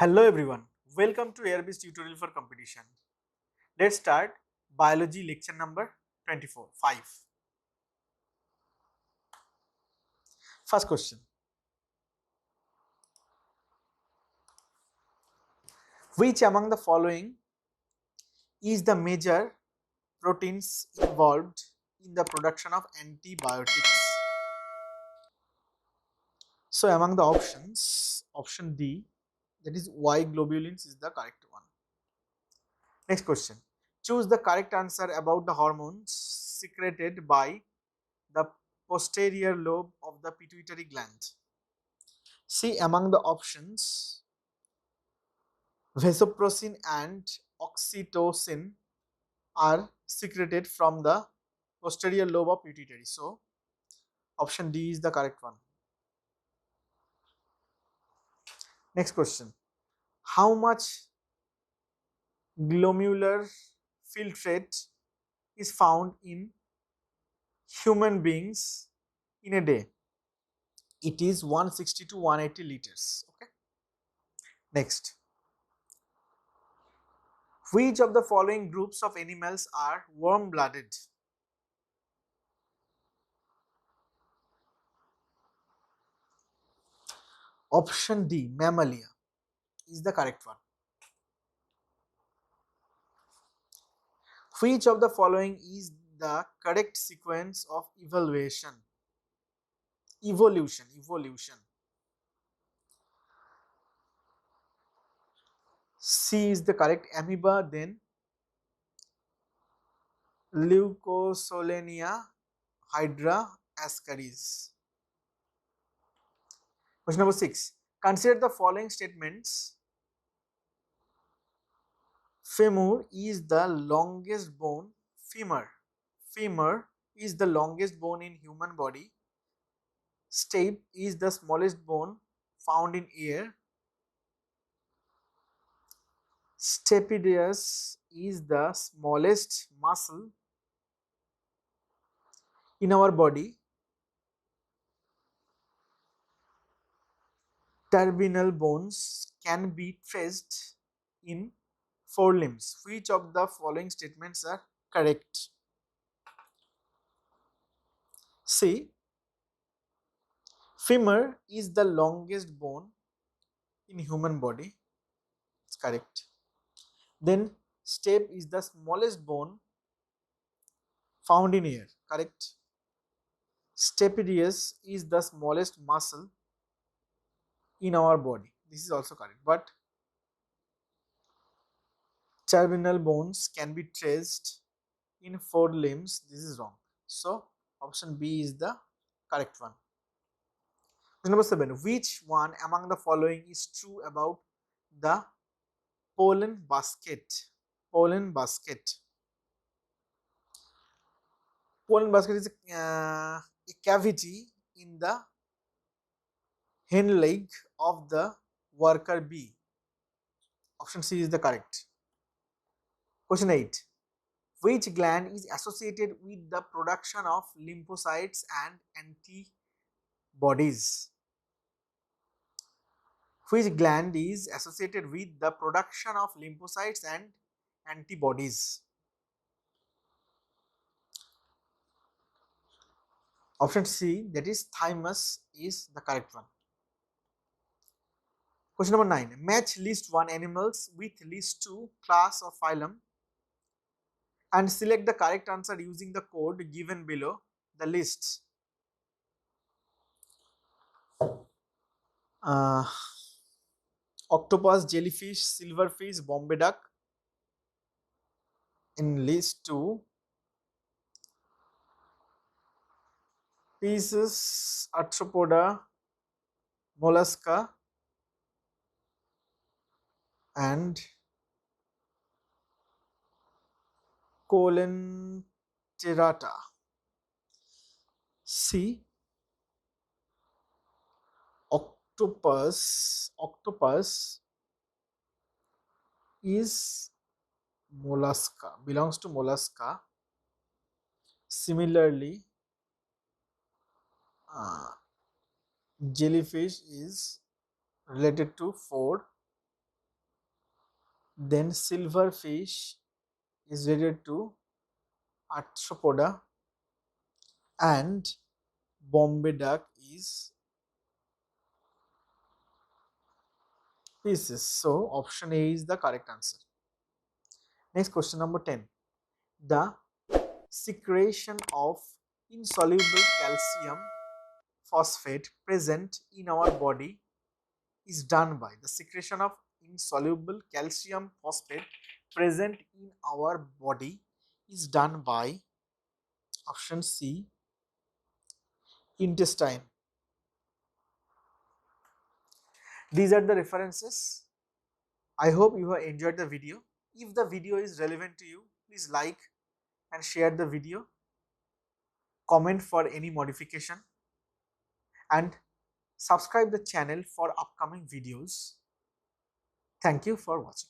Hello everyone, welcome to ARB'S tutorial for competition. Let's start biology lecture number 5. First question. Which among the following is the major proteins involved in the production of antibiotics? So among the options, option D, that is Y globulins, is the correct one. Next question. Choose the correct answer about the hormones secreted by the posterior lobe of the pituitary gland. See, among the options, vasopressin and oxytocin are secreted from the posterior lobe of pituitary. So, option D is the correct one. Next question. How much glomerular filtrate is found in human beings in a day? It is 160 to 180 liters. Okay. Next. Which of the following groups of animals are warm-blooded? Option D, mammalia, is the correct one. Which of the following is the correct sequence of evolution? Evolution. C is the correct, amoeba, then Leucosolenia, Hydra, Ascaris. Question number 6. Consider the following statements. Femur is the longest bone. Femur is the longest bone in human body. Stapes is the smallest bone found in air. Stapedius is the smallest muscle in our body. Terminal bones can be traced in forelimbs. Which of the following statements are correct? C. Femur is the longest bone in human body. It's correct. Then stape is the smallest bone found in air. Correct. Stapedius is the smallest muscle in our body. This is also correct. But terminal bones can be traced in forelimbs. This is wrong. So option B is the correct one. Question number 7. Which one among the following is true about the pollen basket? Pollen basket. Pollen basket is a cavity in the hind leg of the worker bee. Option C is the correct. Question 8. Which gland is associated with the production of lymphocytes and antibodies? Which gland is associated with the production of lymphocytes and antibodies? Option C, that is thymus, is the correct one. Question number 9. Match list 1 animals with list 2 class or phylum and select the correct answer using the code given below the lists. Octopus, jellyfish, silverfish, Bombay duck. In list 2, pieces, arthropoda, mollusca, and colenterata. C. Octopus is mollusca, belongs to mollusca. Similarly, jellyfish is related to 4. then silverfish is related to arthropoda, and Bombay duck is pieces. So option A is the correct answer. Next question number 10. The secretion of insoluble calcium phosphate present in our body is done by the secretion of insoluble calcium phosphate present in our body is done by option C, intestine. These are the references. I hope you have enjoyed the video. If the video is relevant to you, please like and share the video, comment for any modification, and subscribe the channel for upcoming videos. Thank you for watching.